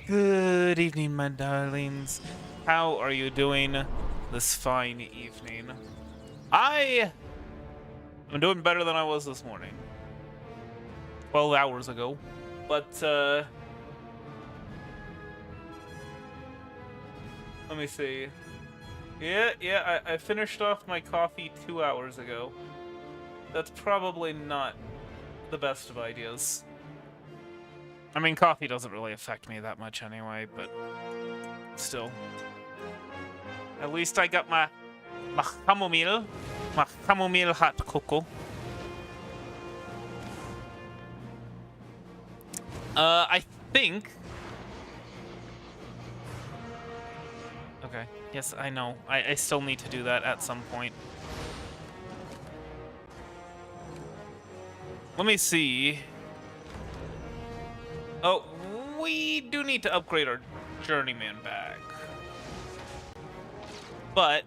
Good evening, my darlings. How are you doing this fine evening? I am doing better than I was this morning. 12 hours ago. But, let me see. Yeah, I finished off my coffee 2 hours ago. That's probably not the best of ideas. I mean, coffee doesn't really affect me that much anyway, but still. At least I got my chamomile hot cocoa. I think... Okay, yes, I know. I still need to do that at some point. Let me see. Oh, we do need to upgrade our journeyman bag. But,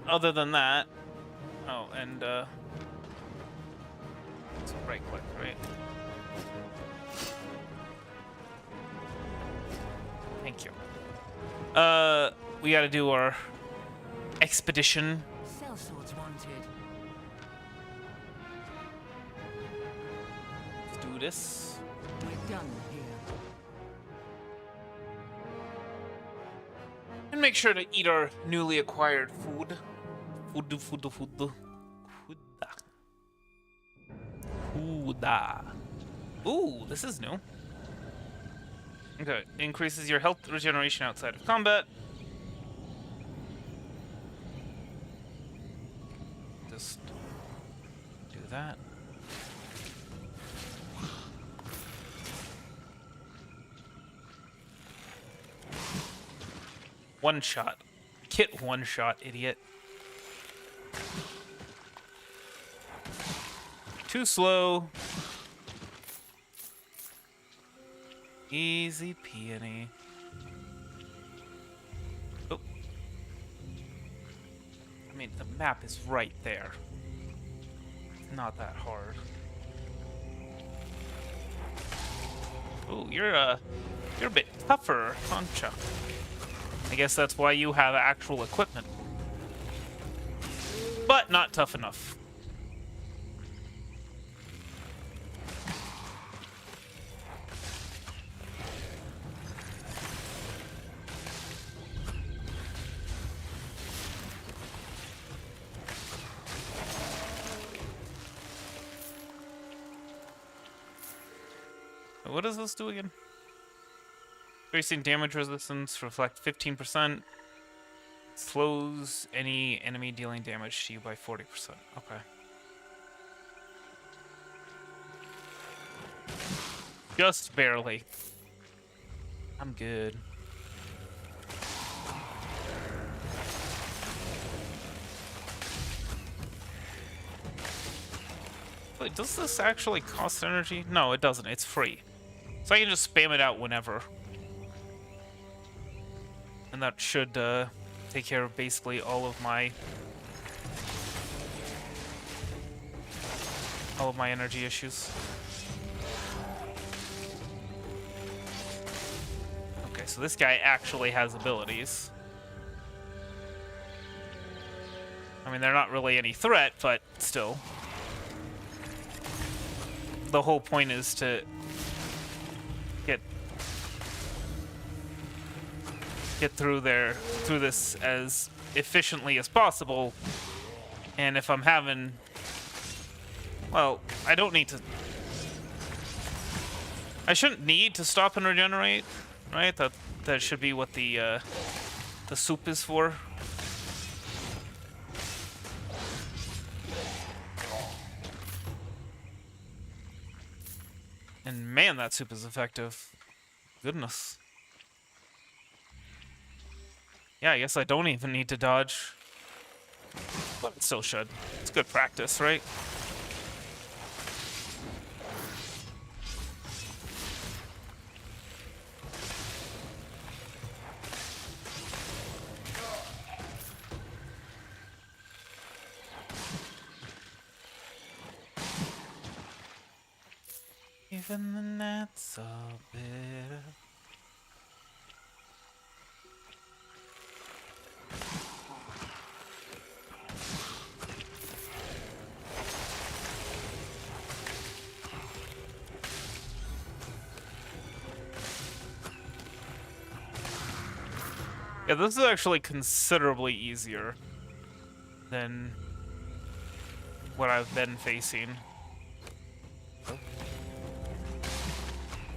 other than that... Oh, and, it's right click, right? Thank you. We gotta do our expedition. Cell swords wanted. Let's do this. We're done here. And make sure to eat our newly acquired food. Food. Ooh, this is new. Okay, increases your health regeneration outside of combat. Just do that. One shot. Kit one shot, idiot. Too slow. Easy peony. Oh. I mean, the map is right there. It's not that hard. Oh, you're a bit tougher, aren't you? I guess that's why you have actual equipment. But not tough enough. What does this do again? Increasing damage resistance, reflect 15%. Slows any enemy dealing damage to you by 40%. Okay. Just barely. I'm good. Wait, does this actually cost energy? No, it doesn't. It's free. So I can just spam it out whenever. And that should take care of basically all of my energy issues. Okay, so this guy actually has abilities. I mean, they're not really any threat, but still. The whole point is to get through this as efficiently as possible. And if I'm having, well, I shouldn't need to stop and regenerate, right? That should be what the soup is for. And man, that soup is effective. Goodness. Yeah, I guess I don't even need to dodge. But it still should. It's good practice, right? Even the nights are bitter. Yeah, this is actually considerably easier than what I've been facing.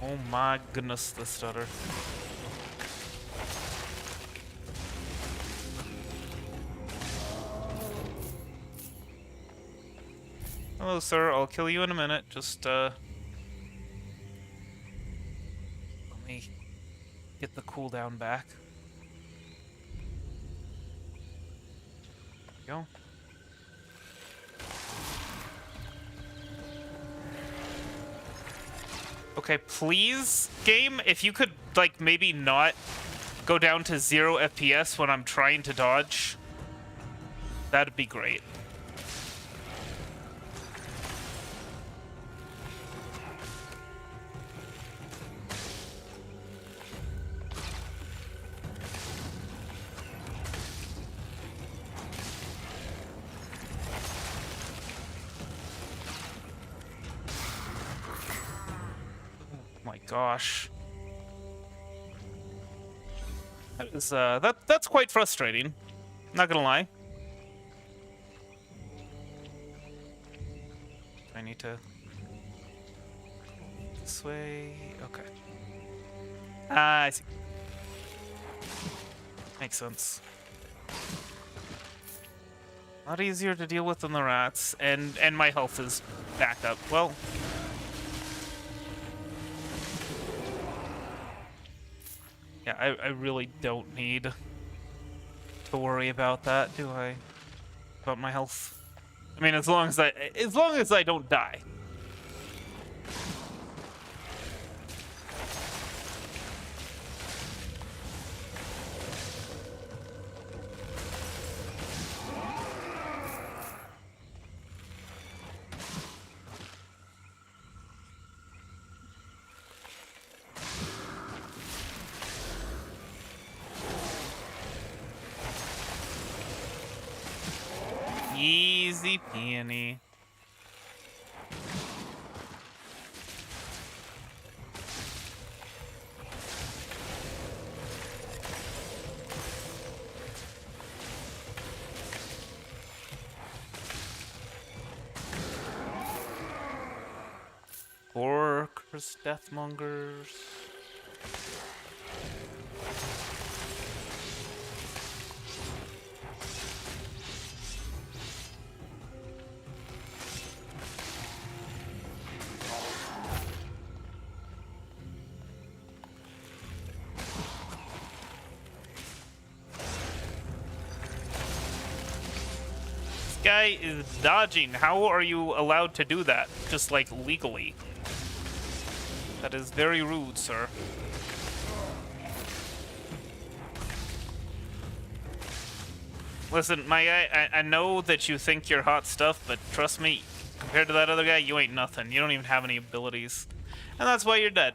Oh my goodness, the stutter. Hello, sir. I'll kill you in a minute. Just, let me get the cooldown back. There we go. Okay, please, game, if you could, like, maybe not go down to 0 FPS when I'm trying to dodge, that'd be great. Gosh, that is that's quite frustrating. Not gonna lie. I need to this way. Okay. Ah, I see. Makes sense. A lot easier to deal with than the rats, and my health is back up. Well. Yeah, I really don't need to worry about that, do I? About my health. I mean, as long as I don't die. Easy peony. Orcus Deathmongers. Guy is dodging. How are you allowed to do that? Just like legally. That is very rude, sir. Listen, my guy, I know that you think you're hot stuff, but trust me, compared to that other guy, you ain't nothing. You don't even have any abilities. And that's why you're dead.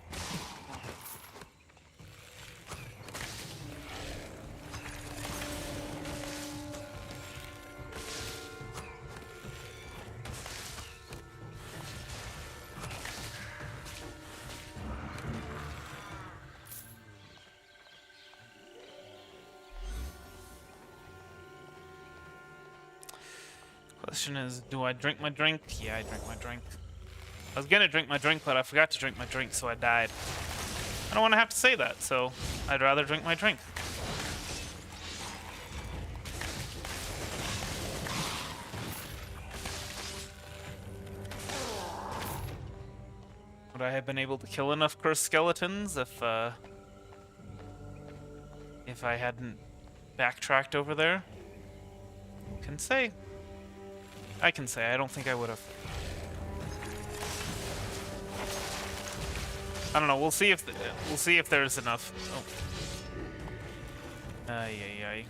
Question is, do I drink my drink? Yeah, I drink my drink. I was gonna drink my drink, but I forgot to drink my drink, so I died. I don't want to have to say that, so I'd rather drink my drink. Would I have been able to kill enough cursed skeletons if I hadn't backtracked over there? I can say. I don't think I would have. I don't know. We'll see if there's enough. Oh. Ay ay ay.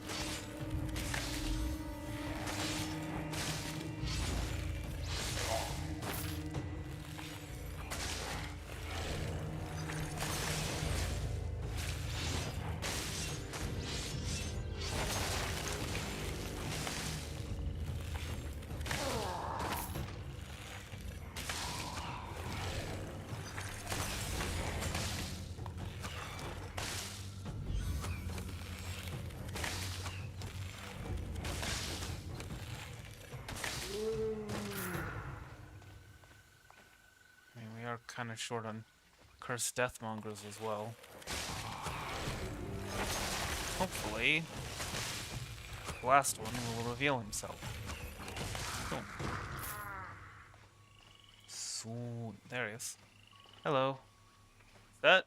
kind of short on cursed deathmongers as well. Hopefully, the last one will reveal himself. Cool. So, there he is. Hello. Is that...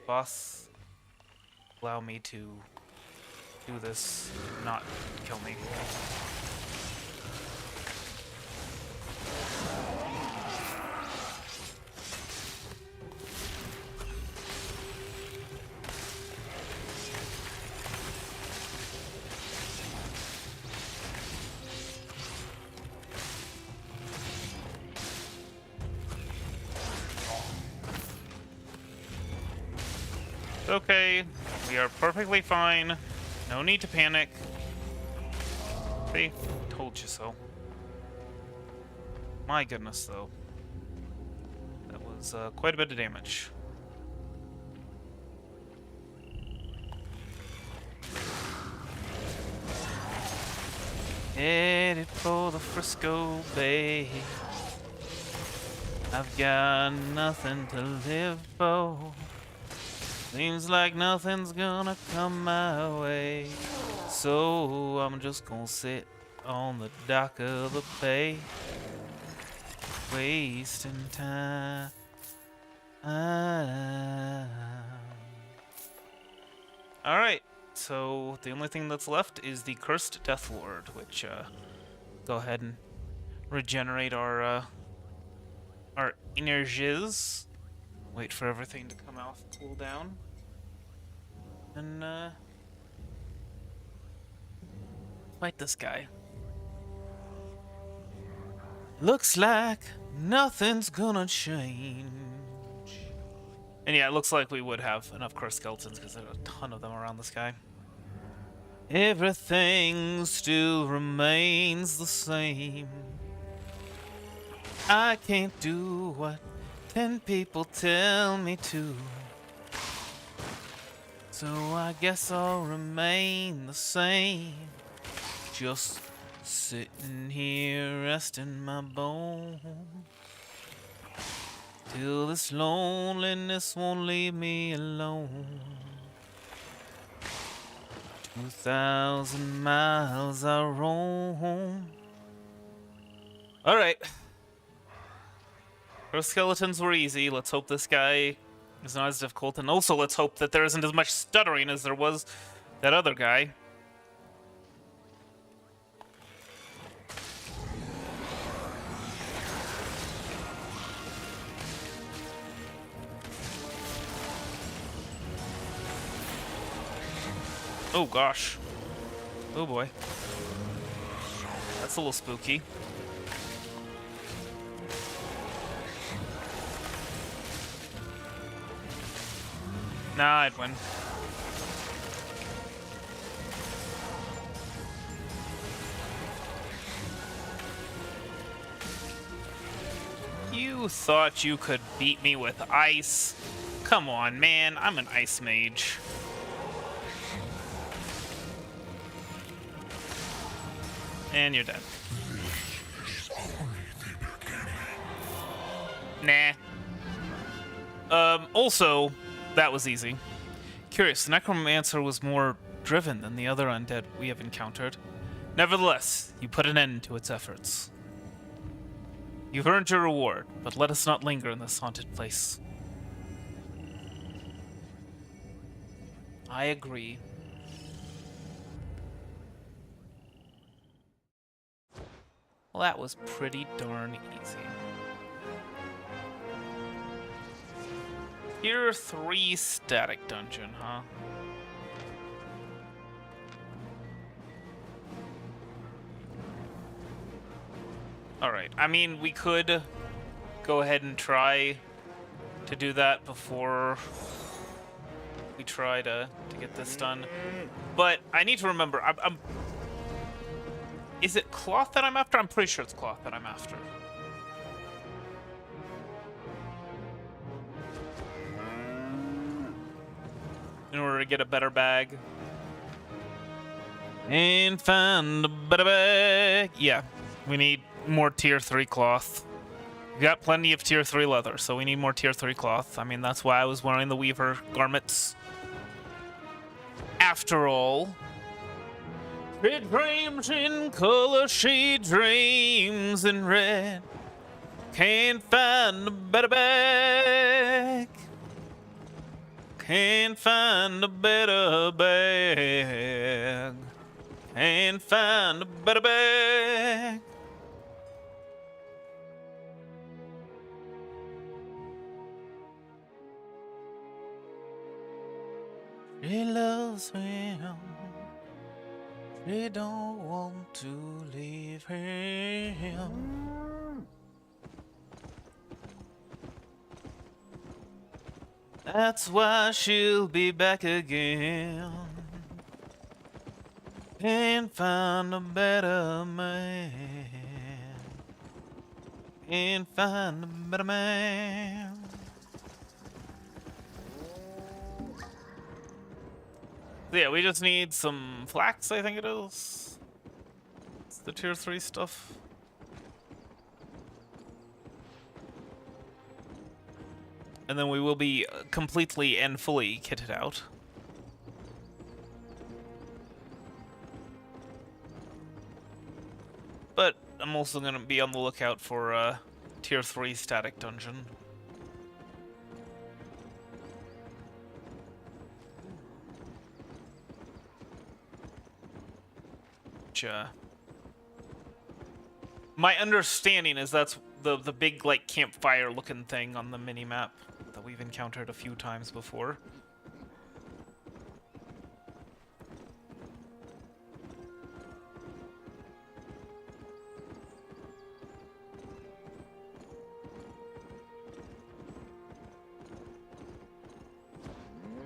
Boss, allow me to do this, not kill me. Okay, we are perfectly fine. No need to panic. See? Told you so. My goodness, though. That was quite a bit of damage. Headed for the Frisco Bay. I've got nothing to live for. Seems like nothing's gonna come my way, so I'm just gonna sit on the dock of the bay, wasting time. Alright, so the only thing that's left is the Cursed Death Lord, which, go ahead and regenerate our energies. Wait for everything to come off, cool down, and fight this guy. Looks like nothing's gonna change. And yeah, it looks like we would have enough cursed skeletons because there are a ton of them around this guy. Everything still remains the same. I can't do what 10 people tell me to, so I guess I'll remain the same. Just sitting here resting my bones till this loneliness won't leave me alone. 2,000 miles I roam. Alright. Our skeletons were easy. Let's hope this guy is not as difficult. And also, let's hope that there isn't as much stuttering as there was that other guy. Oh, gosh. Oh, boy. That's a little spooky. Nah, I'd win. You thought you could beat me with ice? Come on, man. I'm an ice mage. And you're dead. Nah. Also, that was easy. Curious, the Necromancer was more driven than the other undead we have encountered. Nevertheless, you put an end to its efforts. You've earned your reward, but let us not linger in this haunted place. I agree. Well, that was pretty darn easy. Tier 3 static dungeon, huh? Alright, I mean, we could go ahead and try to do that before we try to get this done. But I need to remember, is it cloth that I'm after? I'm pretty sure it's cloth that I'm after. In order to get a better bag. And find a better bag. Yeah, we need more tier 3 cloth. We got plenty of tier 3 leather, so we need more tier 3 cloth. I mean, that's why I was wearing the weaver garments. After all. She dreams in color, she dreams in red. Can't find a better bag. Can't find a better bag. Can't find a better bag. She loves him. She don't want to leave him. That's why she'll be back again. Can't find a better man. Can't find a better man. Yeah, we just need some flax, I think it is. It's the tier 3 stuff. And then we will be completely and fully kitted out. But I'm also going to be on the lookout for a tier 3 static dungeon. My understanding is that's the big like campfire looking thing on the mini-map that we've encountered a few times before.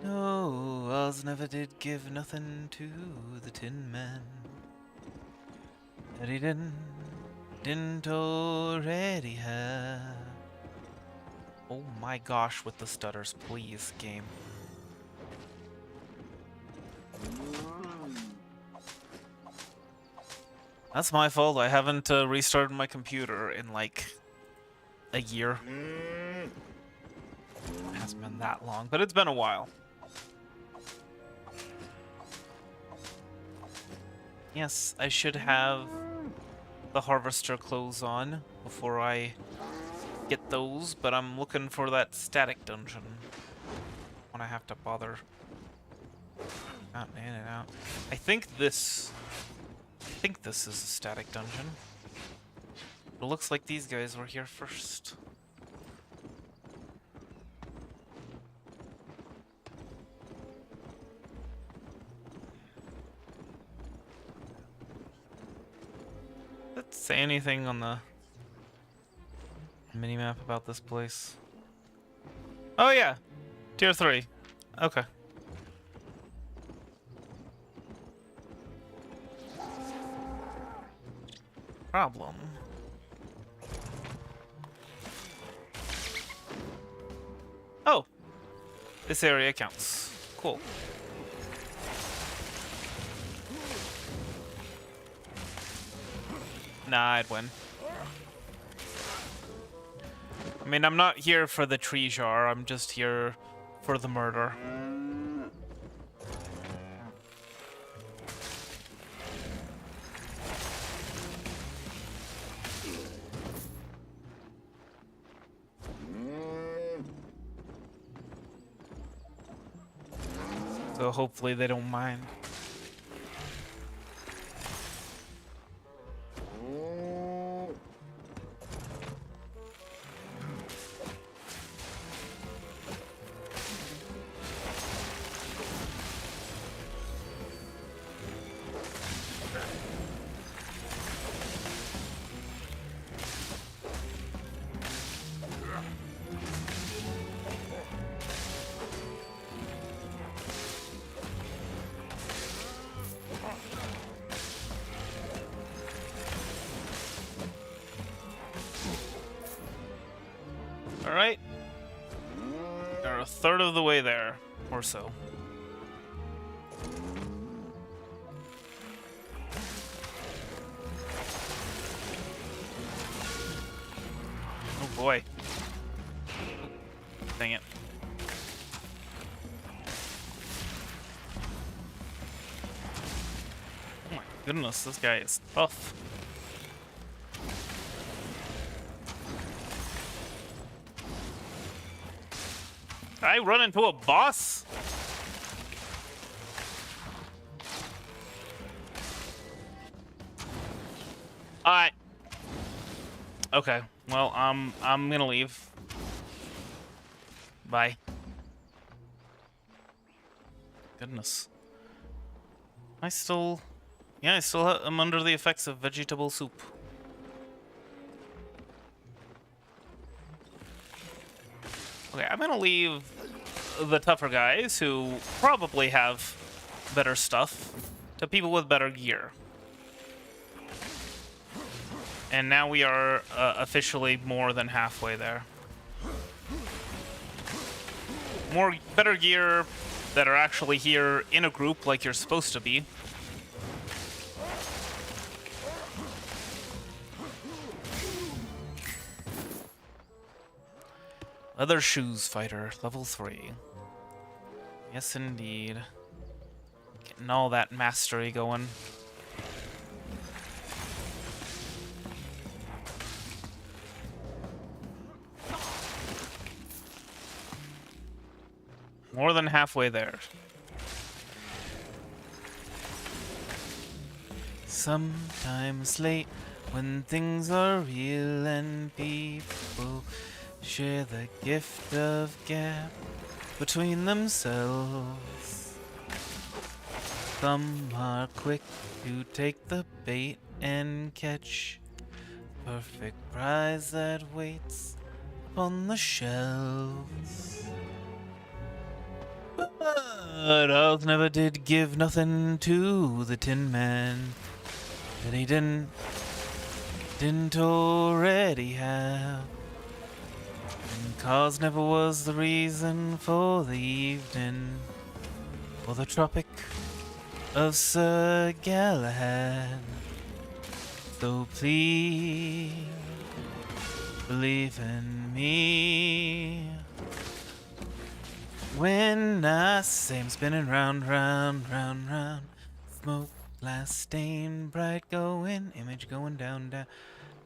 No, Oz never did give nothing to the Tin Man that he didn't already have. Oh my gosh, with the stutters, please, game. That's my fault. I haven't restarted my computer in like a year. It hasn't been that long, but it's been a while. Yes, I should have the harvester clothes on before I get those, but I'm looking for that static dungeon when I have to bother out in and out. I think this is a static dungeon. It looks like these guys were here first. Let's say anything on the minimap about this place. Oh yeah, tier 3. Okay. Problem. Oh, this area counts. Cool. Nah, I'd win. I mean, I'm not here for the tree jar, I'm just here for the murder. So hopefully they don't mind. Alright. We're a third of the way there, or so. Oh boy. Dang it. Oh my goodness, this guy is tough. Did I run into a boss? Alright. Okay. Well, I'm gonna leave. Bye. Goodness. I still am under the effects of vegetable soup. Okay, I'm gonna leave the tougher guys who probably have better stuff to people with better gear. And now we are officially more than halfway there. Better gear that are actually here in a group like you're supposed to be. Leather shoes fighter, level 3. Yes, indeed. Getting all that mastery going. More than halfway there. Sometimes late when things are real and people share the gift of gap between themselves. Some are quick to take the bait and catch perfect prize that waits upon the shelves. But Oz never did give nothing to the Tin Man that he didn't already have. And cause never was the reason for the evening or the Tropic of Sir Galahad. So please believe in me when I say I'm spinning round, round, round, round. Smoke, glass stain, bright going, image going down, down,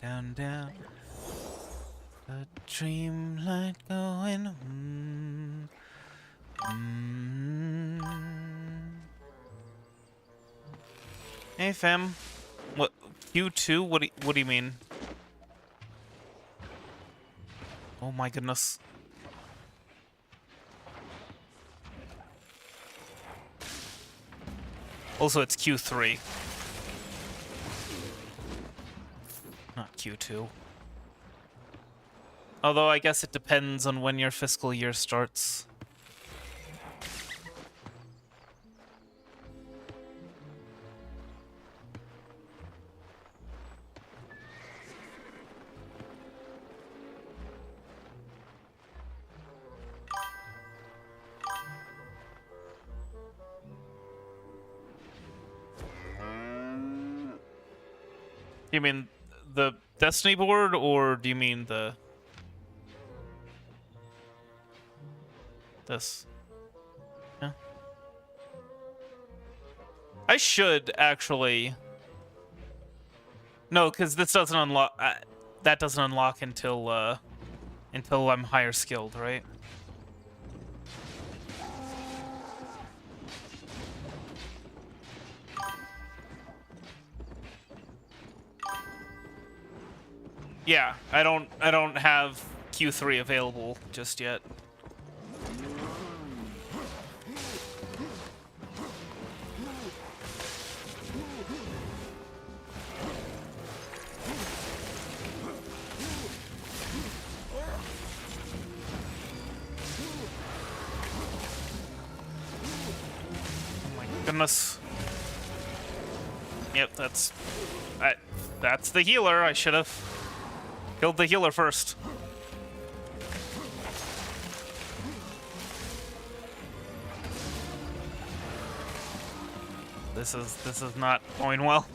down, down. A dreamlight going, Hey fam, what Q2? What do you mean? Oh my goodness. Also, it's Q3. Not Q2. Although, I guess it depends on when your fiscal year starts. You mean the Destiny board, or do you mean this? Yeah. I should actually. No, because this doesn't unlock. That doesn't unlock until I'm higher skilled, right? Yeah, I don't have Q3 available just yet. Oh my goodness. Yep, that's the healer. I should have killed the healer first. This is not going well.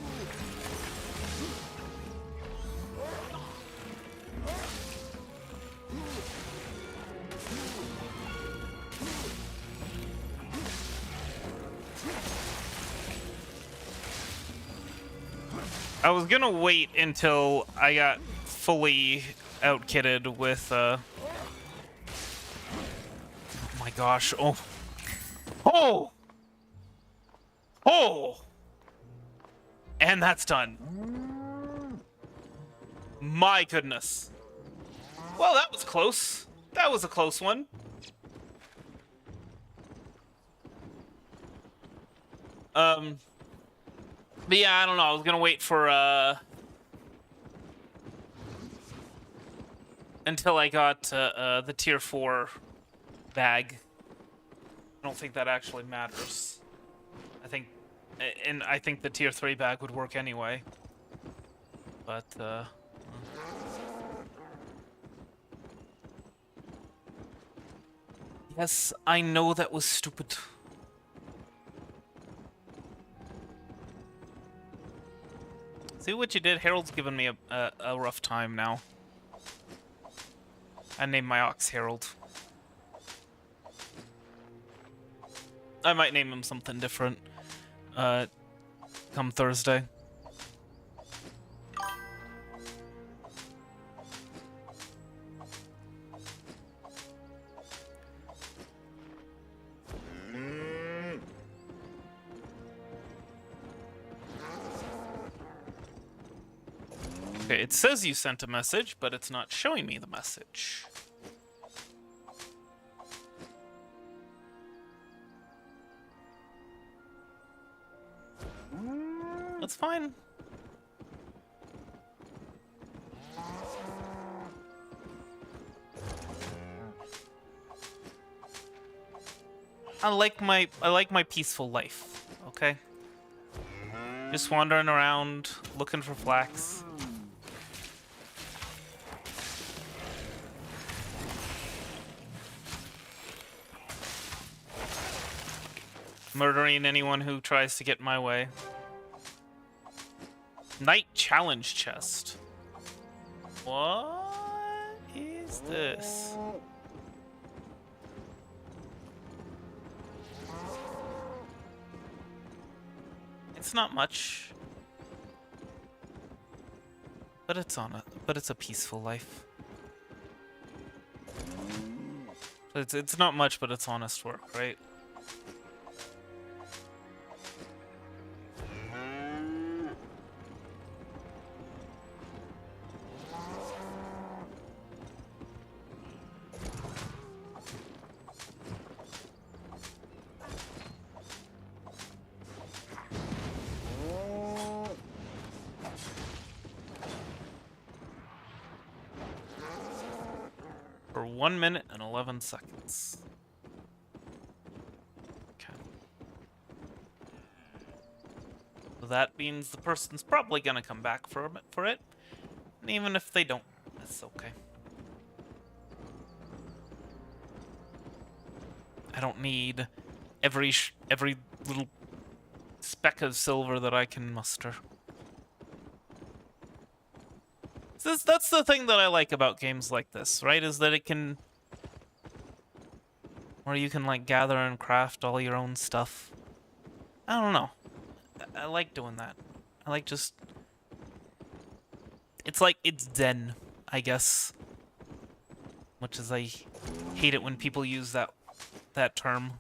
I was gonna wait until I got fully outkitted with, oh my gosh, oh. Oh! Oh! And that's done. My goodness. Well, that was close. That was a close one. But yeah, I don't know. I was gonna wait for, until I got, the tier 4 bag. I don't think that actually matters. I think the tier 3 bag would work anyway. But, yes, I know that was stupid. See what you did? Harold's giving me a rough time now. I named my ox Harold. I might name him something different. Come Thursday. Okay, it says you sent a message, but it's not showing me the message. That's fine. I like my peaceful life, okay? Just wandering around, looking for flax. Murdering anyone who tries to get in my way. Night challenge chest. What is this? It's not much, but it's a peaceful life. It's not much, but it's honest work, right? For 1 minute and 11 seconds. Okay. So that means the person's probably gonna come back for it. And even if they don't, that's okay. I don't need every little speck of silver that I can muster. That's the thing that I like about games like this, right? Is that it can... Where you can, like, gather and craft all your own stuff. I don't know. I like doing that. I like just... It's like, it's zen, I guess. Much as I hate it when people use that term.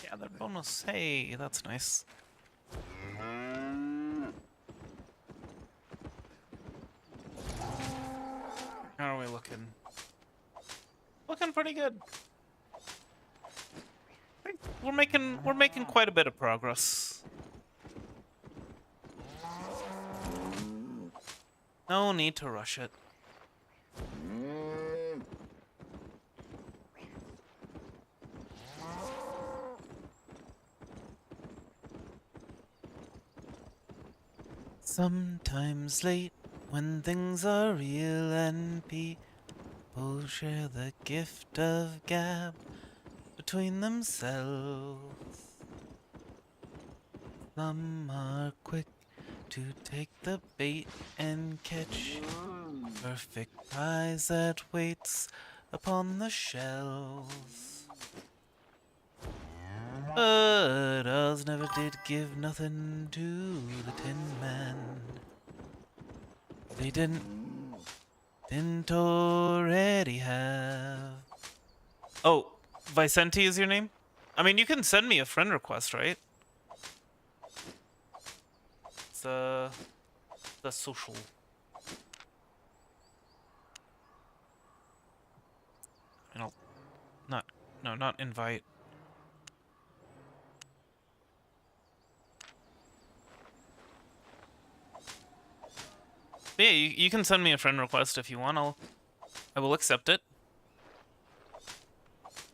Gather bonus. Hey, that's nice. How are we looking? Looking pretty good. I think we're making quite a bit of progress. No need to rush it. Sometimes late, when things are real and people share the gift of gab between themselves. Some are quick to take the bait and catch perfect prize that waits upon the shelves. But Oz never did give nothing to the Tin Man. They didn't already have. Oh, Vicente is your name? I mean, you can send me a friend request, right? It's the social. You know, not invite. But yeah, you can send me a friend request if you want. I will accept it.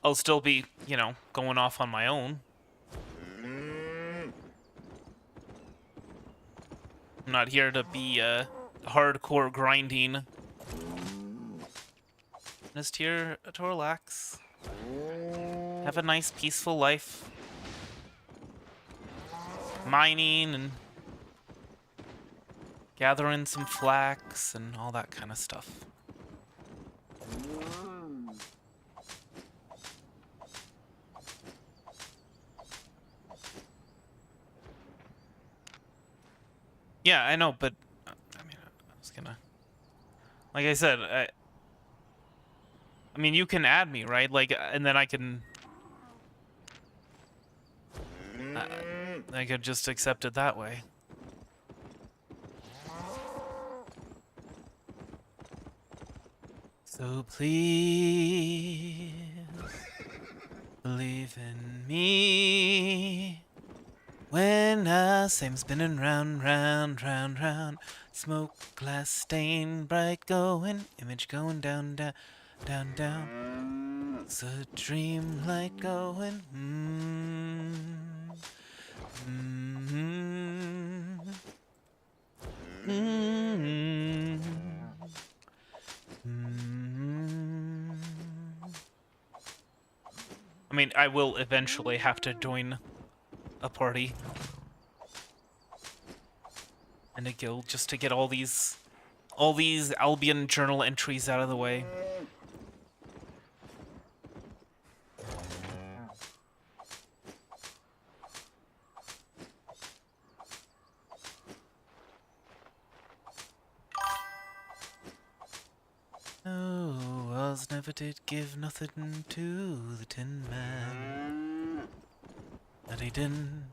I'll still be, you know, going off on my own. I'm not here to be hardcore grinding. Just here to relax. Have a nice peaceful life. Mining and gathering some flax and all that kind of stuff. Yeah, I know, but I mean, I was gonna, like I said, I mean, you can add me, right? Like, and then I could just accept it that way. So please believe in me when I say I'm spinning round, round, round, round. Smoke glass stain, bright going, image going down, down, down, down. It's a dream light going. I mean, I will eventually have to join a party and a guild just to get all these Albion journal entries out of the way. Oh, Oz never did give nothing to the Tin Man that he didn't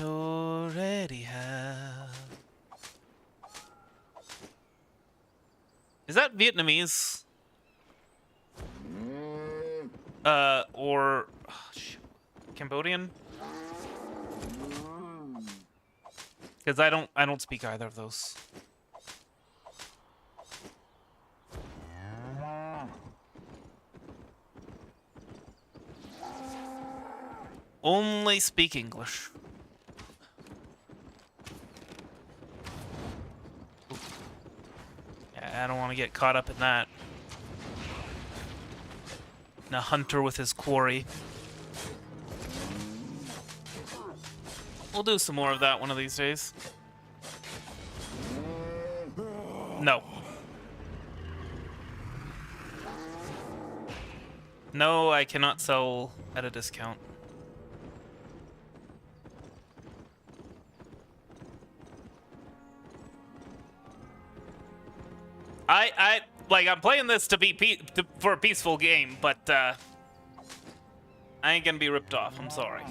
already have. Is that Vietnamese? Or Cambodian? Because I don't speak either of those. Only speak English. Yeah, I don't want to get caught up in that. And a hunter with his quarry. We'll do some more of that one of these days. No. No, I cannot sell at a discount. I'm playing this to be for a peaceful game, but I ain't gonna be ripped off. I'm sorry.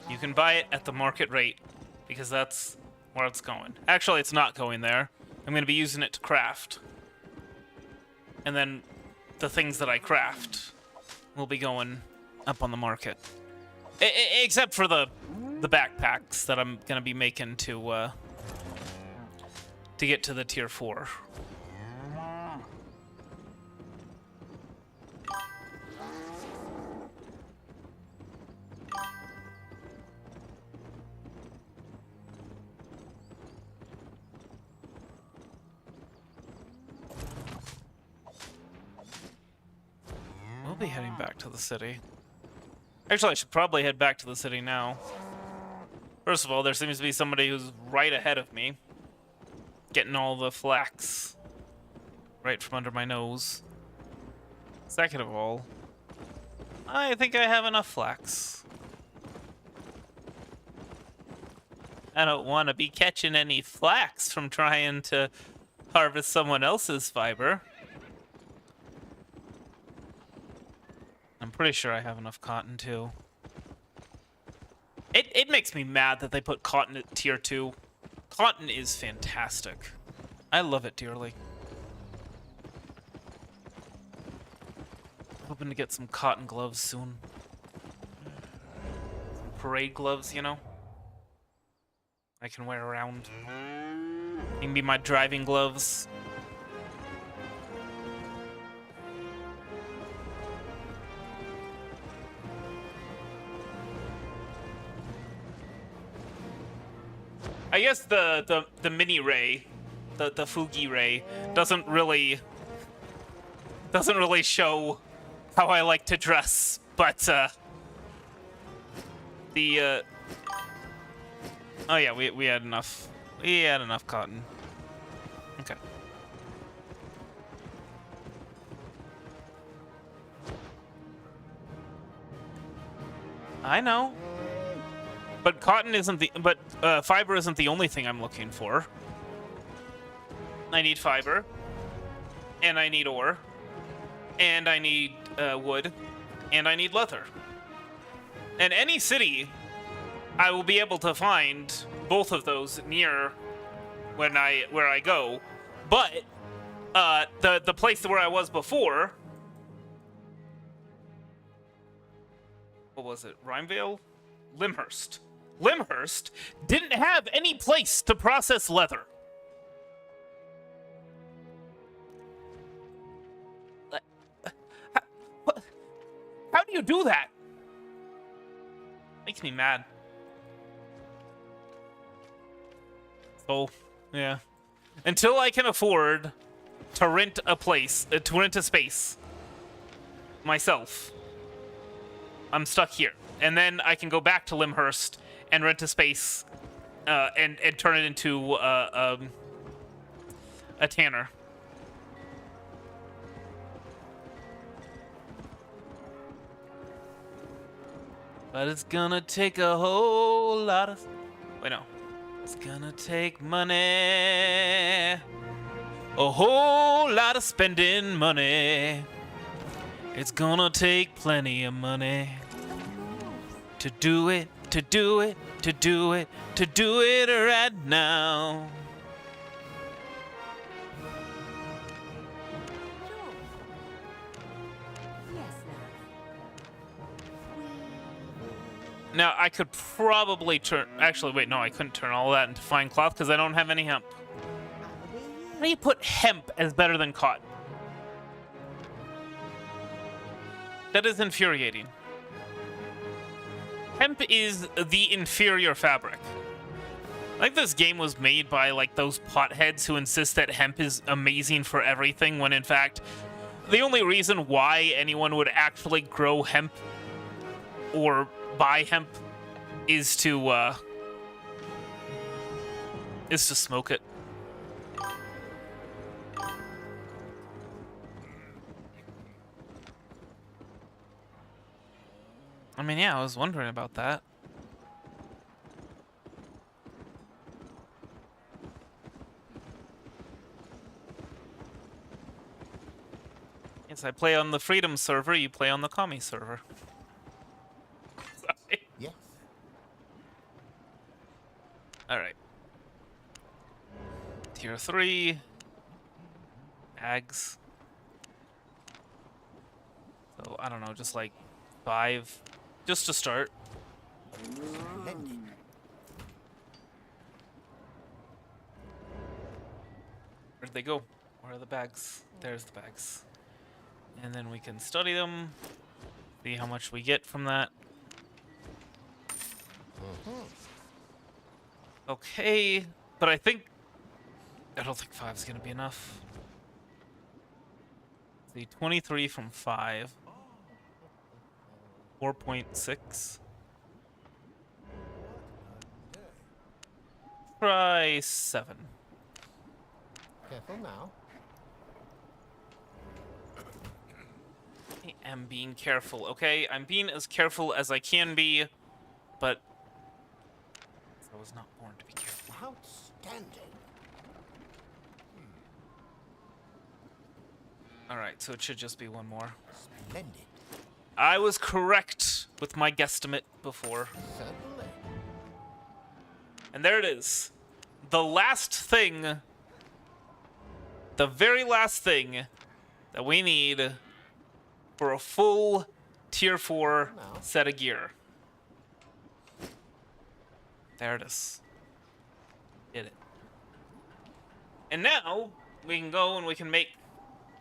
You can buy it at the market rate because that's where it's going. Actually, it's not going there. I'm gonna be using it to craft, and then the things that I craft will be going up on the market, except for the backpacks that I'm gonna be making to get to the tier 4. be heading back to the city. Actually, I should probably head back to the city now. First of all, there seems to be somebody who's right ahead of me, getting all the flax right from under my nose. Second of all, I think I have enough flax. I don't want to be catching any flax from trying to harvest someone else's fiber. I'm pretty sure I have enough cotton, too. It makes me mad that they put cotton at tier 2. Cotton is fantastic. I love it dearly. Hoping to get some cotton gloves soon. Some parade gloves, you know? I can wear around. They can be my driving gloves. I guess the mini ray, the Fugi ray, doesn't really show how I like to dress, but oh yeah, we had enough. We had enough cotton. Okay. I know. But cotton isn't the fiber isn't the only thing I'm looking for. I need fiber, and I need ore, and I need wood, and I need leather. In any city, I will be able to find both of those near where I go. But the place where I was before, what was it? Rhymevale? Limhurst. Limhurst didn't have any place to process leather. How do you do that? Makes me mad. So, yeah. Until I can afford to rent a place, to rent a space myself, I'm stuck here. And then I can go back to Limhurst and rent a space and turn it into a tanner. But it's gonna take a whole lot of... Wait, no. It's gonna take money. A whole lot of spending money. It's gonna take plenty of money. To do it, to do it, to do it, to do it right now. Now, I could probably turn... Actually, wait, no, I couldn't turn all that into fine cloth because I don't have any hemp. How do you put hemp as better than cotton? That is infuriating. Hemp is the inferior fabric. I think this game was made by, like, those potheads who insist that hemp is amazing for everything, when in fact, the only reason why anyone would actually grow hemp or buy hemp is to smoke it. I mean, yeah, I was wondering about that. Yes, I play on the Freedom server, you play on the Commie server. Sorry. Yes. Alright. Tier 3. Bags. So, I don't know, just like 5. Just to start. Splendid. Where'd they go? Where are the bags? There's the bags. And then we can study them. See how much we get from that. Okay. But I don't think 5 is going to be enough. See, 23 from 5. 4.6. Try 7. Careful now. I am being careful, okay? I'm being as careful as I can be, but I was not born to be careful. Outstanding. Alright, so it should just be one more. Splendid. I was correct with my guesstimate before. Certainly. And there it is. The last thing, the very last thing that we need for a full tier 4 set of gear. There it is. Did it. And now we can go and we can make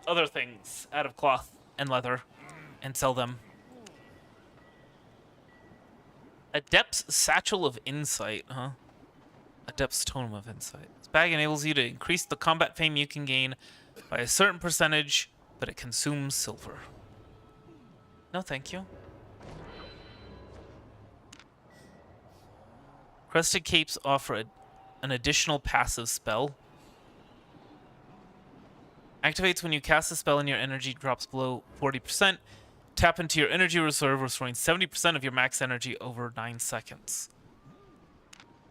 other things out of cloth and leather and sell them. Adept's Satchel of Insight, huh? Adept's Totem of Insight. This bag enables you to increase the combat fame you can gain by a certain percentage, but it consumes silver. No, thank you. Crested Capes offer an additional passive spell. Activates when you cast a spell and your energy drops below 40%. Tap into your energy reserve, restoring 70% of your max energy over 9 seconds.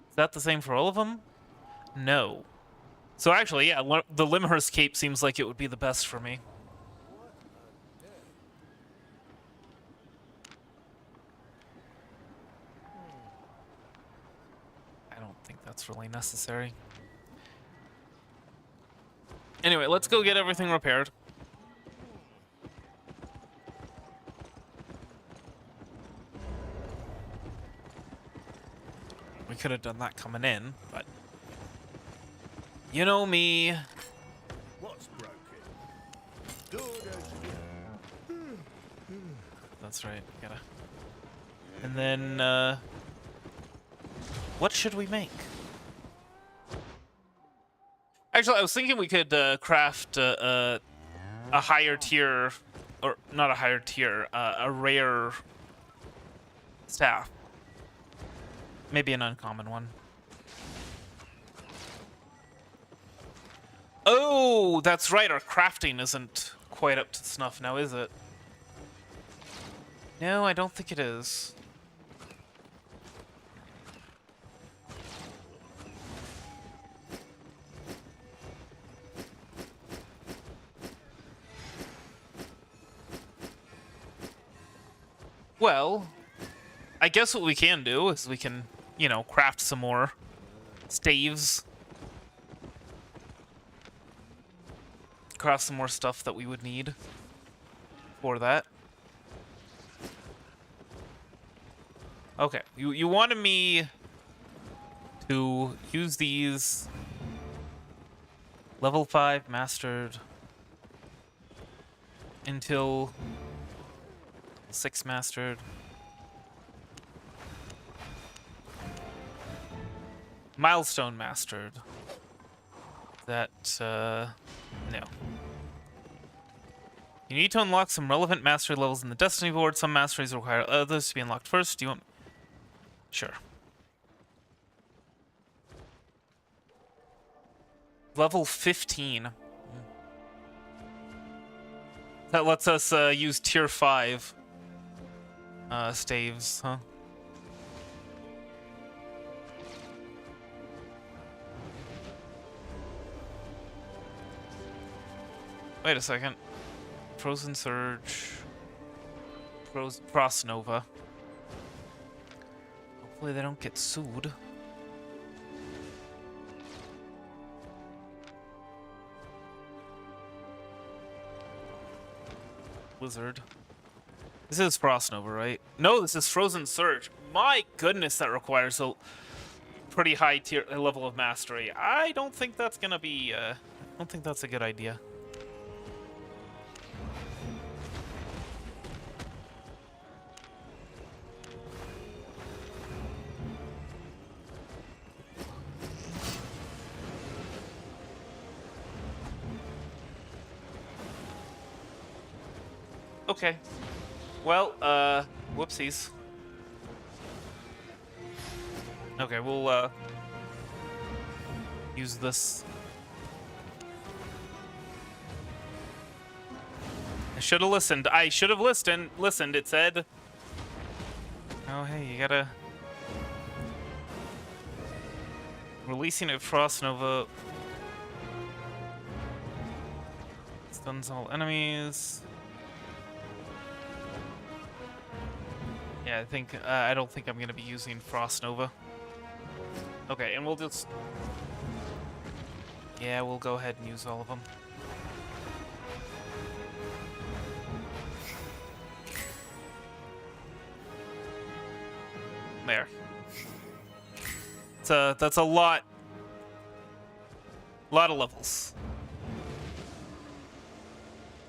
Is that the same for all of them? No. So actually, yeah, the Limhurst Cape seems like it would be the best for me. I don't think that's really necessary. Anyway, let's go get everything repaired. We could have done that coming in, but you know me. What's broken? Good as new. That's right. Gotta. And then, what should we make? Actually, I was thinking we could craft a higher tier, or not a higher tier, a rare staff. Maybe an uncommon one. Oh, that's right. Our crafting isn't quite up to snuff now, is it? No, I don't think it is. Well, I guess what we can do is we can, you know, craft some more staves. Craft some more stuff that we would need for that. Okay, you wanted me to use these level 5 mastered until 6 mastered. Milestone mastered. That, no. You need to unlock some relevant mastery levels in the Destiny board. Some masteries require others to be unlocked first. Do you want... Sure. Level 15. That lets us use tier 5 staves, huh? Wait a second. Frozen Surge. Frost Nova. Hopefully they don't get sued. Blizzard. This is Frost Nova, right? No, this is Frozen Surge. My goodness, that requires a pretty high tier level of mastery. I don't think that's gonna be. I don't think that's a good idea. Okay. Well, whoopsies. Okay, we'll, use this. I should have listened. I should have listened. It said, oh, hey, you gotta... Releasing a Frost Nova stuns all enemies. Yeah, I don't think I'm gonna be using Frost Nova. Okay, and we'll just... Yeah, we'll go ahead and use all of them. There. That's a lot of levels.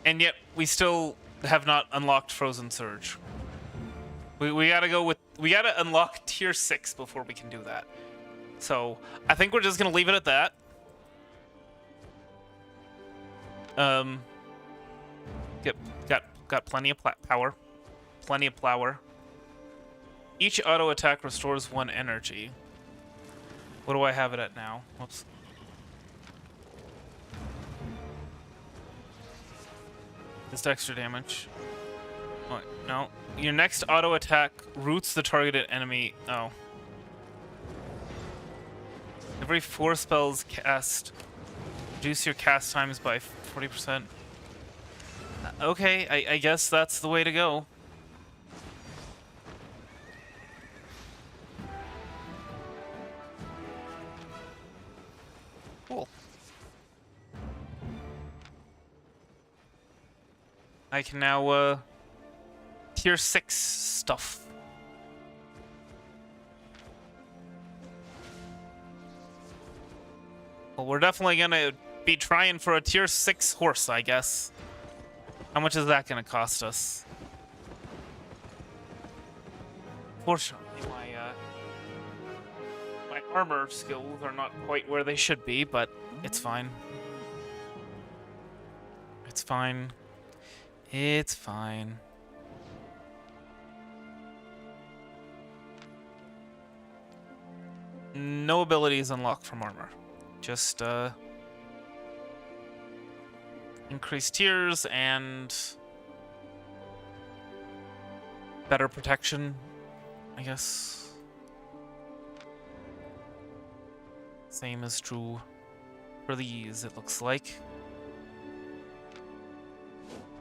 And yet, we still have not unlocked Frozen Surge. We gotta unlock tier 6 before we can do that. So, I think we're just gonna leave it at that. Got plenty of power. Plenty of power. Each auto attack restores 1 energy. What do I have it at now? Whoops. Just extra damage. Oh, no. Your next auto attack roots the targeted enemy. Oh. Every 4 spells cast, reduce your cast times by 40%. Okay, I guess that's the way to go. Cool. I can now, tier 6 stuff. Well, we're definitely gonna be trying for a tier 6 horse, I guess. How much is that gonna cost us? Fortunately, my armor skills are not quite where they should be, but it's fine. It's fine. It's fine. No abilities unlocked from armor. Just, increased tiers and better protection, I guess. Same is true for these, it looks like.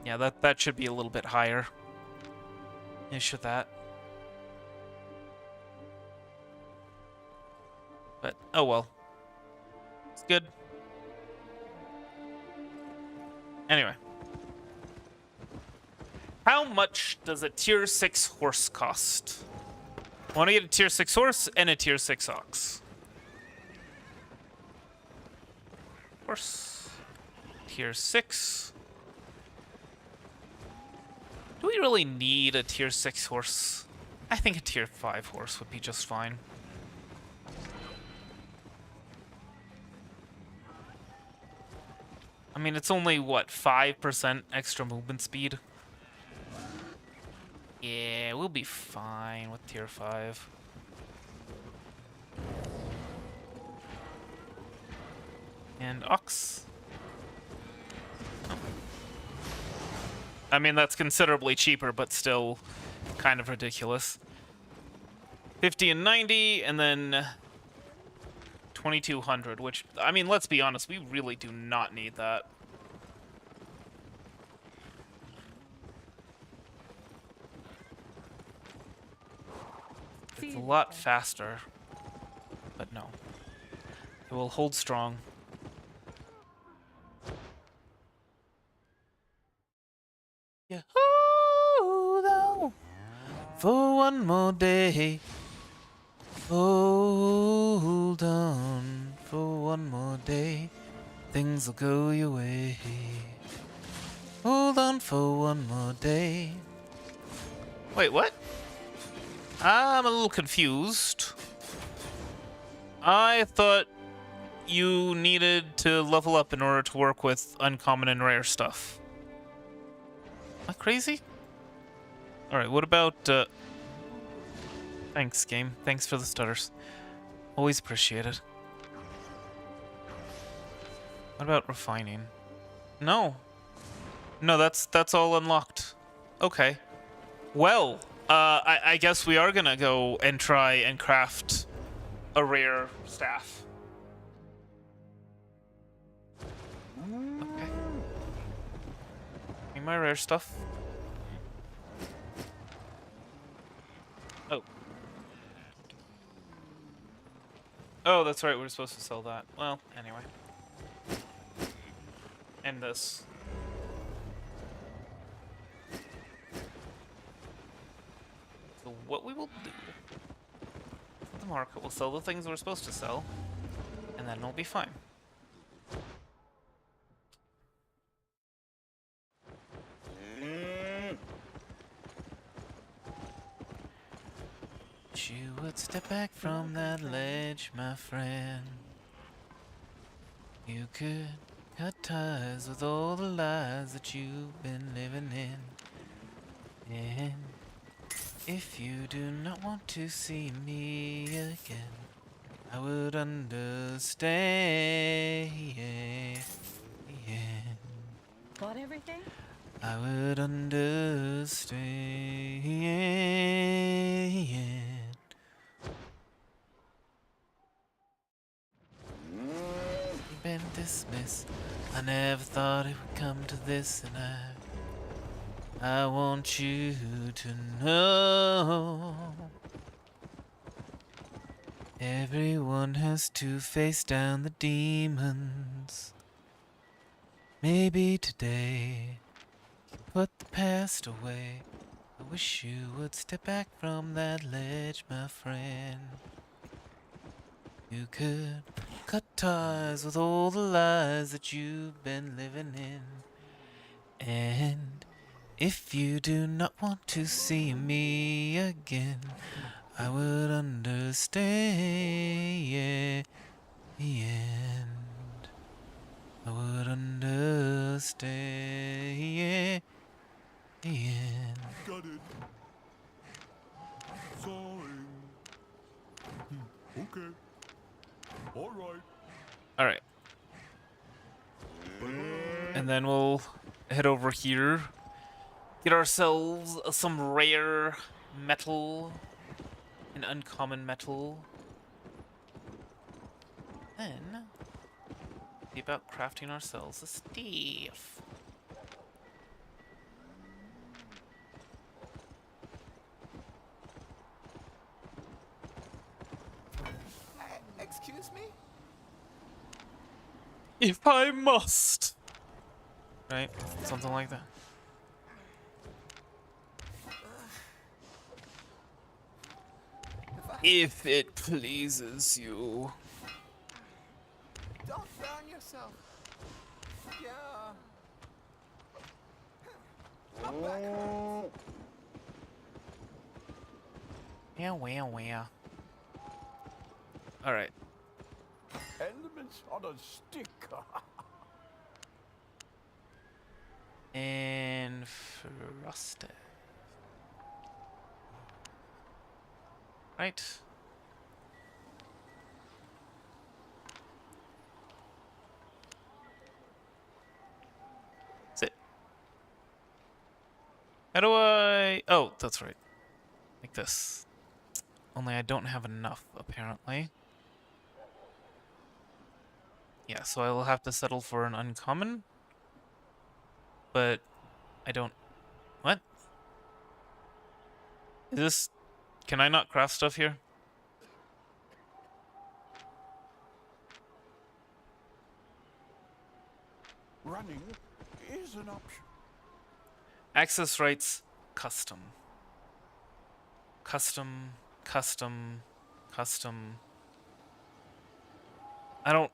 Yeah, that should be a little bit higher. Yeah, should that. But, oh well. It's good. Anyway. How much does a tier 6 horse cost? I want to get a tier 6 horse and a tier 6 ox. Horse. Tier 6. Do we really need a tier 6 horse? I think a tier 5 horse would be just fine. I mean, it's only, what, 5% extra movement speed? Yeah, we'll be fine with tier 5. And ox. Oh. I mean, that's considerably cheaper, but still kind of ridiculous. 50 and 90, and then 2200, which, I mean, let's be honest, we really do not need that. It's a lot faster, but no. It will hold strong. Yeah. Hold on for one more day. Hold on for one more day. Things will go your way. Hold on for one more day. Wait, what? I'm a little confused. I thought you needed to level up in order to work with uncommon and rare stuff. Am I crazy? Alright, what about, Thanks, game. Thanks for the stutters. Always appreciate it. What about refining? No. No, that's all unlocked. Okay. Well, I guess we are gonna go and try and craft a rare staff. Okay. Need my rare stuff. Oh. Oh, that's right, we're supposed to sell that. Well, anyway. And this. So what we will do, the market will sell the things we're supposed to sell, and then it'll be fine. You would step back from that ledge, my friend. You could cut ties with all the lies that you've been living in. And if you do not want to see me again, I would understand. Got everything? I would understand. Been dismissed. I never thought it would come to this, and I want you to know. Everyone has to face down the demons. Maybe today you put the past away. I wish you would step back from that ledge, my friend. You could cut ties with all the lies that you've been living in. And if you do not want to see me again, I would understand. I would understand. Got it. Sorry. Okay. All right. Alright. And then we'll head over here. Get ourselves some rare metal. An uncommon metal. Then see about crafting ourselves a staff. Excuse me? If I must. Right? Something like that. If it pleases you. Don't burn yourself. Yeah. Come back. Yeah. Alright. Elements on a stick. And frosted. Right. That's it. How do I... Oh, that's right. Like this. Only I don't have enough, apparently. Yeah, so I will have to settle for an uncommon. But I don't... What? Is this... Can I not craft stuff here? Running is an option. Access rights, custom. Custom. I don't...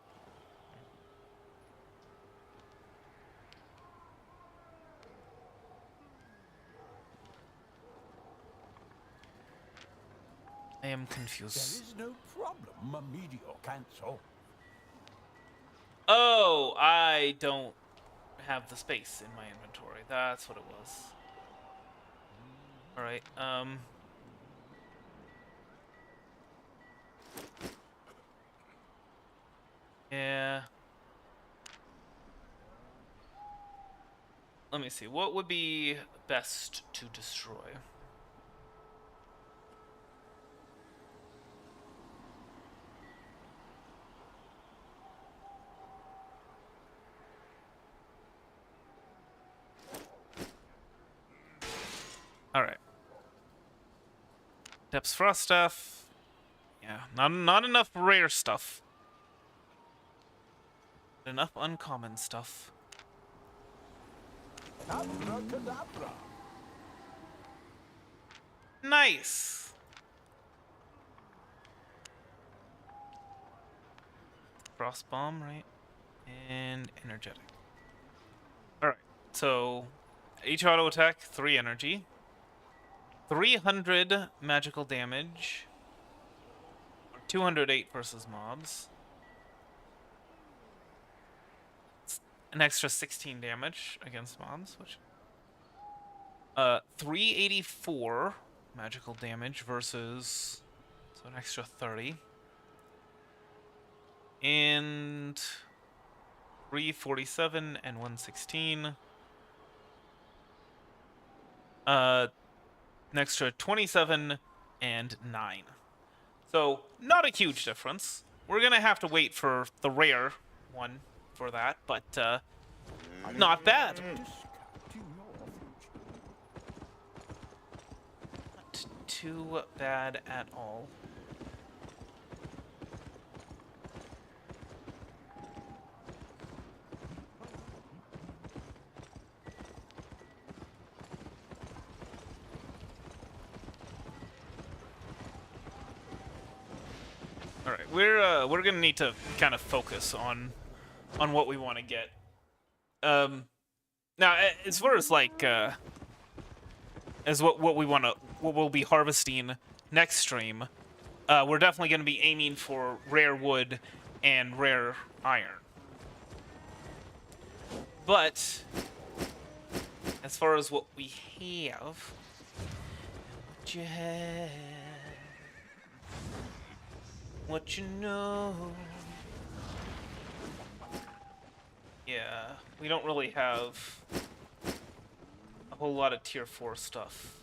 I am confused. There is no problem a meteor can't solve. Oh, I don't have the space in my inventory. That's what it was. Alright. Alright, yeah. Let me see. What would be best to destroy? Alright. Depths Frost stuff. Yeah, not enough rare stuff. Enough uncommon stuff. Abracadabra. Nice! Frost Bomb, right? And energetic. Alright, so each auto attack, 3 energy. 300 magical damage. 208 versus mobs. An extra 16 damage against mobs, which 384 magical damage versus, so an extra 30. And 347 and 116. An extra 27 and 9. So, not a huge difference. We're gonna have to wait for the rare one for that, but not bad. Discounting your future. Not too bad at all. All right, we're gonna need to kind of focus on what we want to get. Now as far as like as what we'll be harvesting next stream, we're definitely gonna be aiming for rare wood and rare iron. But as far as what we have, what you have. What you know. Yeah, we don't really have a whole lot of tier 4 stuff.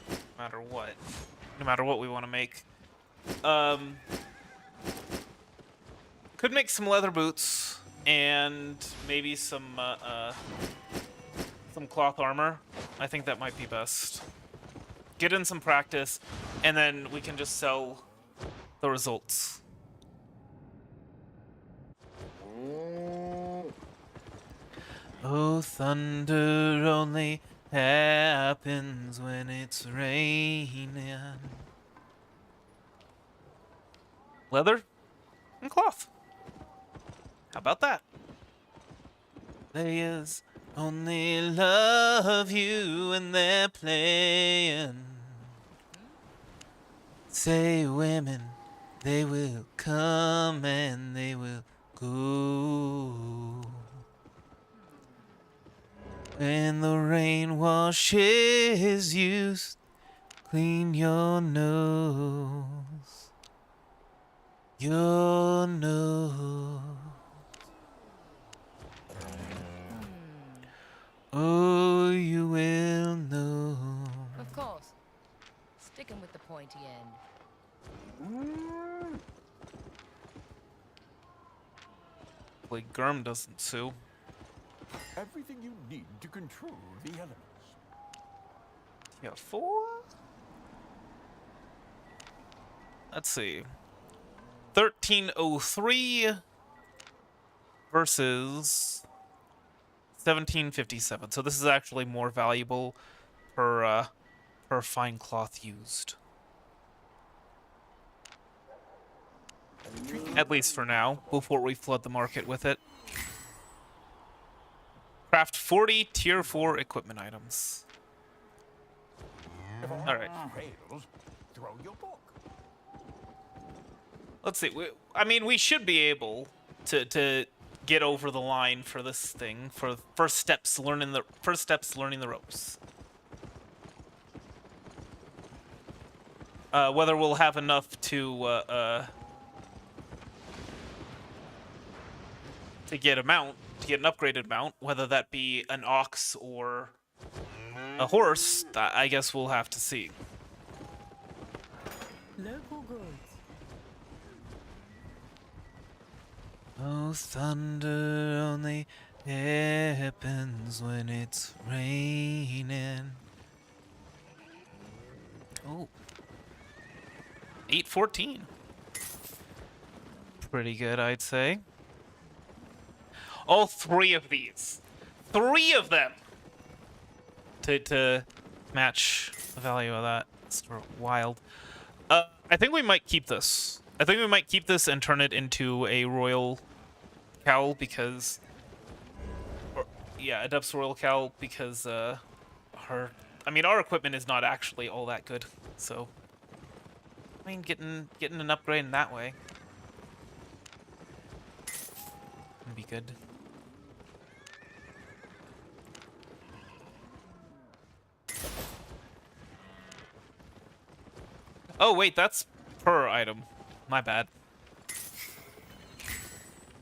No matter what. No matter what we want to make. Could make some leather boots and maybe some cloth armor. I think that might be best. Get in some practice, and then we can just sell the results. Oh, thunder only happens when it's raining. Leather and cloth. How about that? Players only love you when they're playing. Say women, they will come and they will go. When the rain washes you, clean your nose. Your nose. Oh, you will know. Of course. Sticking with the pointy end. Hopefully Gurm doesn't sue. Everything you need to control the elements. Yeah, 4? Let's see. 1303 versus 1757. So this is actually more valuable per fine cloth used. At least for now, before we flood the market with it. Craft 40 tier 4 equipment items. Alright. Fails, throw your book. Let's see. I mean, we should be able to get over the line for this thing. For first steps learning the ropes. Whether we'll have enough to get a mount, to get an upgraded mount, whether that be an ox or a horse, I guess we'll have to see. Local goods. Oh, thunder only happens when it's raining. Oh. 814. Pretty good, I'd say. All three of these. 3 of them! To match the value of that. It's wild. I think we might keep this. I think we might keep this and turn it into a royal cowl because... yeah, Adept's royal cowl because our equipment is not actually all that good. So, I mean, getting an upgrade in that way would be good. Oh, wait, that's per item. My bad.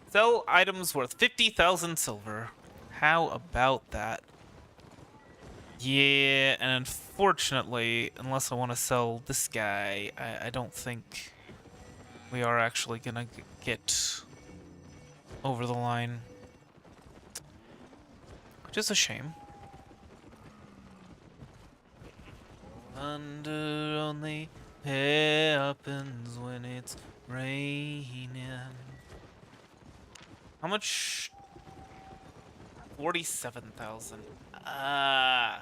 Sell items worth 50,000 silver. How about that? Yeah, and unfortunately, unless I want to sell this guy, I don't think we are actually gonna get over the line. Which is a shame. Thunder only happens when it's raining. How much? 47,000. That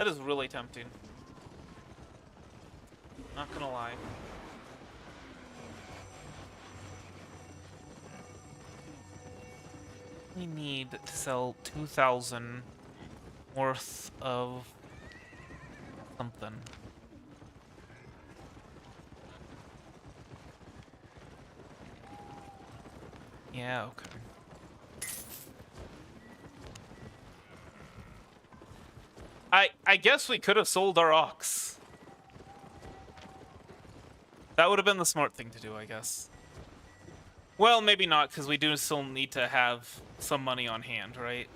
is really tempting. Not gonna lie. We need to sell 2,000 worth of something. Yeah, okay. I guess we could have sold our ox. That would have been the smart thing to do, I guess. Well, maybe not, because we do still need to have some money on hand, right?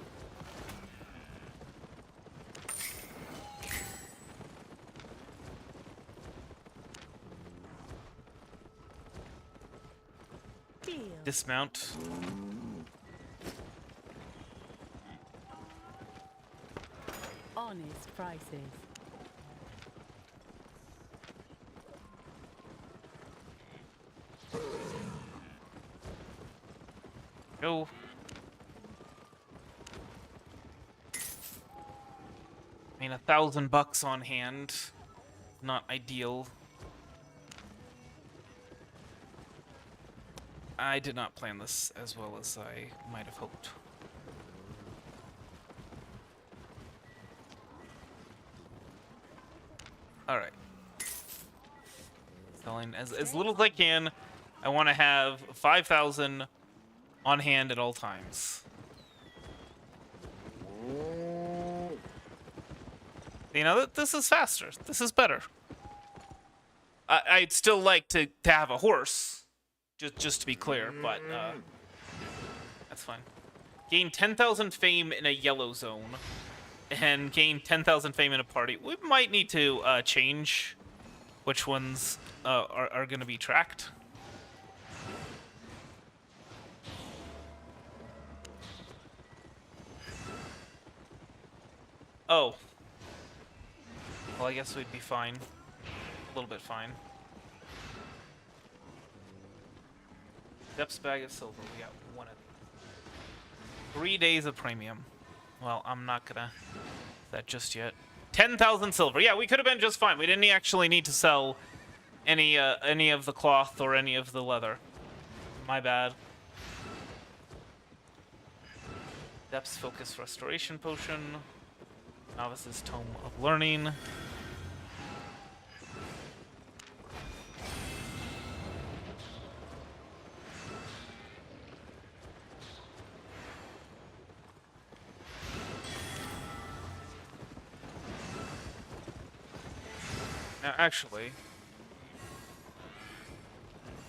Deal. Dismount. Honest prices. Go. I mean, $1,000 on hand. Not ideal. I did not plan this as well as I might have hoped. Alright. Selling as little as I can. I want to have 5,000 on hand at all times. You know, this is faster. This is better. I'd still like to have a horse, just to be clear, but that's fine. Gain 10,000 fame in a yellow zone, and gain 10,000 fame in a party. We might need to change which ones are going to be tracked. Oh. Well, I guess we'd be fine. A little bit fine. Depth's bag of silver. We got one of these. 3 days of premium. Well, I'm not gonna that just yet. 10,000 silver. Yeah, we could have been just fine. We didn't actually need to sell any of the cloth or any of the leather. My bad. Depth's focus restoration potion. Novice's Tome of Learning. Now, actually,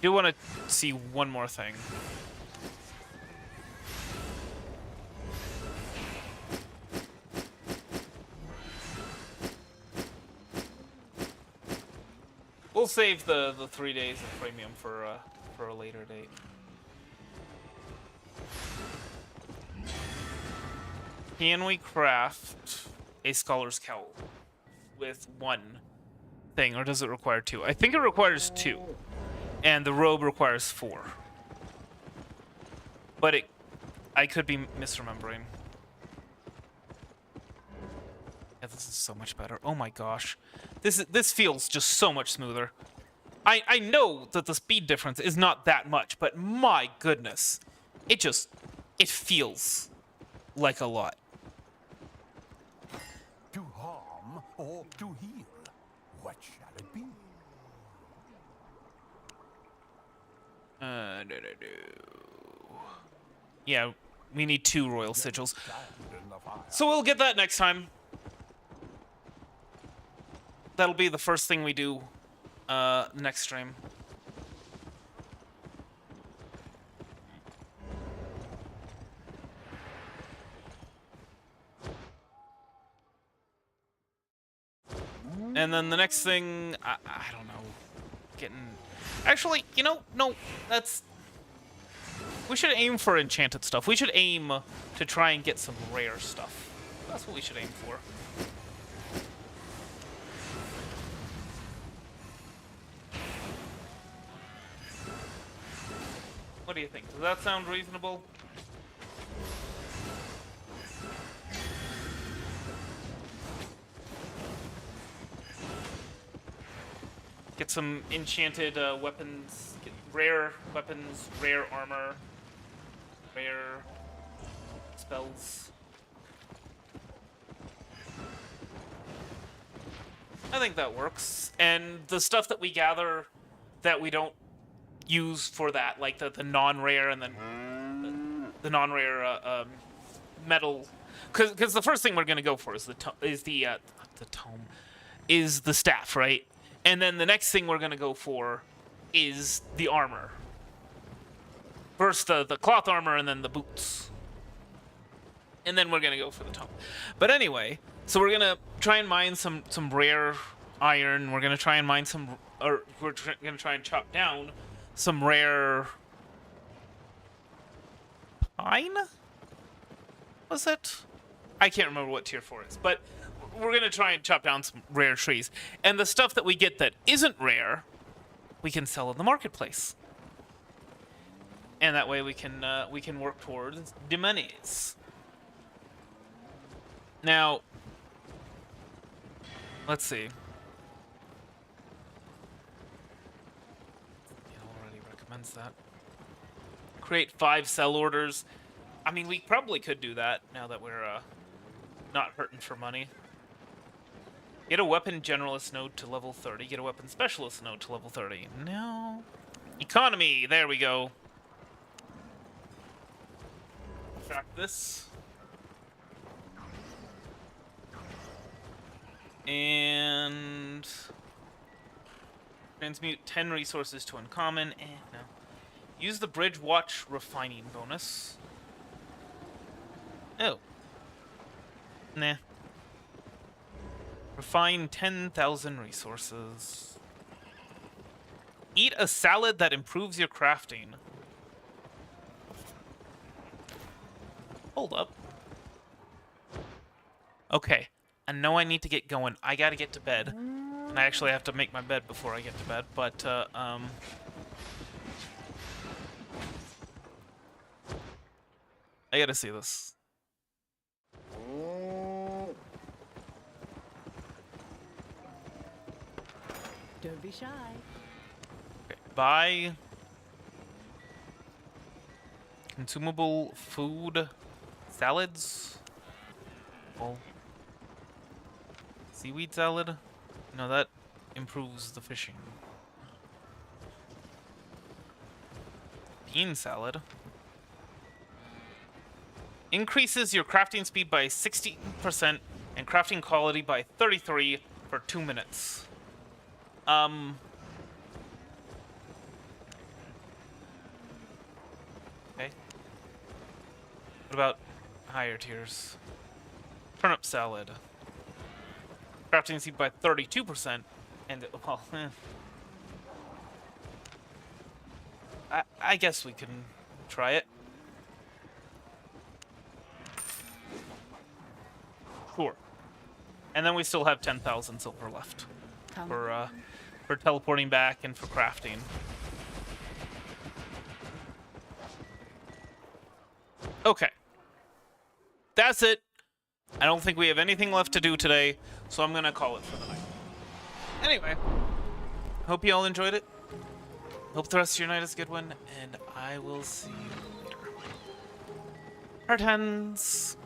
Do want to see one more thing. We'll save the 3 days of premium for a later date. Can we craft a scholar's cowl with one thing, or does it require 2? I think it requires 2, and the robe requires 4. But I could be misremembering. Yeah, this is so much better. Oh my gosh, this feels just so much smoother. I know that the speed difference is not that much, but my goodness, it feels like a lot. To harm or to heal? What shall it be? Yeah, we need 2 royal sigils. Stand in the fire. So we'll get that next time. That'll be the first thing we do next stream. And then the next thing, I don't know, getting... Actually, you know, no, that's... We should aim for enchanted stuff. We should aim to try and get some rare stuff. That's what we should aim for. What do you think? Does that sound reasonable? Get some enchanted weapons, get rare weapons, rare armor, rare spells. I think that works. And the stuff that we gather that we don't use for that, like the non-rare and then the non-rare metal, because the first thing we're gonna go for is the staff, right? And then the next thing we're gonna go for is the armor. First the cloth armor and then the boots. And then we're gonna go for the tome. But anyway, so we're gonna try and mine some rare iron. We're gonna try and mine gonna try and chop down some rare pine? Was it? I can't remember what tier 4 is, but we're gonna try and chop down some rare trees. And the stuff that we get that isn't rare, we can sell in the marketplace. And that way we can work towards the monies. Now, let's see. It already recommends that. Create 5 sell orders. I mean, we probably could do that now that we're not hurting for money. Get a weapon generalist node to level 30. Get a weapon specialist node to level 30. No. Economy. There we go. Track this. And transmute 10 resources to uncommon. No. Use the bridge watch refining bonus. Oh. Nah. Refine 10,000 resources. Eat a salad that improves your crafting. Hold up. Okay. I know I need to get going. I gotta get to bed. And I actually have to make my bed before I get to bed, but, I gotta see this. Don't be shy. Okay. Buy consumable food salads. Oh. Seaweed salad? No, that improves the fishing. Bean salad. Increases your crafting speed by 60% and crafting quality by 33 for 2 minutes. What about higher tiers? Turnip salad. Crafting seed by 32%. And, well, I guess we can try it. Sure. And then we still have 10,000 silver left for teleporting back and for crafting. Okay. That's it. I don't think we have anything left to do today, so I'm gonna call it for the night. Anyway, hope you all enjoyed it. Hope the rest of your night is a good one, and I will see you later. Heart hands.